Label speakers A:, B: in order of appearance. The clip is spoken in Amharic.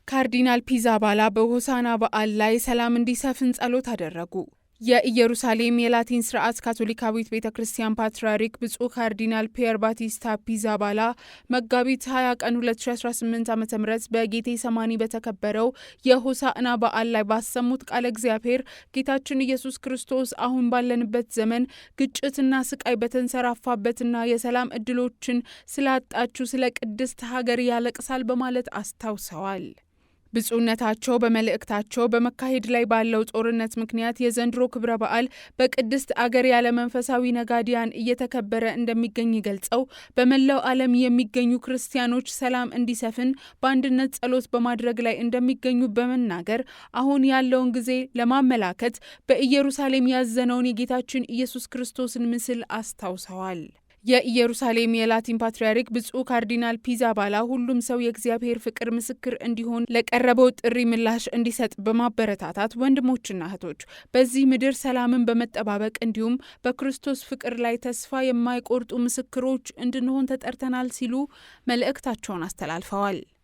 A: ካርዲናል ፒዛባላ በሆሳዕና በዓል ላይ ሰላም እንዲሰፍን ጸሎት አደረጉ። የኢየሩሳሌም የላቲን ስርዓት ካቶሊካዊት ቤተ ክርስቲያን ፓትርያርክ ብፁዕ ካርዲናል ፒየር ባቲስታ ፒዛባላ መጋቢት 20 ቀን 2018 ዓ.ም በጌቴሰማኒ በተከበረው የሆሳዕና በዓል ላይ ባሰሙት ቃለ እግዚአብሔር ጌታችን ኢየሱስ ክርስቶስ አሁን ባለንበት ዘመን ግጭትና ስቃይ በተንሰራፋበትና የሰላም ዕድሎችን ስላጣችው ስለ ቅድስት ሀገር ያለቅሳል በማለት አስታውሰዋል። ብፁዕነታቸው በመልእክታቸው በመካሄድ ላይ ባለው ጦርነት ምክንያት የዘንድሮ ክብረ በዓል በቅድስት አገር ያለ መንፈሳዊ ነጋዲያን እየተከበረ እንደሚገኝ ገልጸው በመላው ዓለም የሚገኙ ክርስቲያኖች ሰላም እንዲሰፍን በአንድነት ጸሎት በማድረግ ላይ እንደሚገኙ በመናገር አሁን ያለውን ጊዜ ለማመላከት በኢየሩሳሌም ያዘነውን የጌታችን ኢየሱስ ክርስቶስን ምስል አስታውሰዋል። የኢየሩሳሌም የላቲን ፓትርያርክ ብፁዕ ካርዲናል ፒዛባላ ሁሉም ሰው የእግዚአብሔር ፍቅር ምስክር እንዲሆን ለቀረበው ጥሪ ምላሽ እንዲሰጥ በማበረታታት ወንድሞችና እህቶች በዚህ ምድር ሰላምን በመጠባበቅ እንዲሁም በክርስቶስ ፍቅር ላይ ተስፋ የማይቆርጡ ምስክሮች እንድንሆን ተጠርተናል ሲሉ መልእክታቸውን አስተላልፈዋል።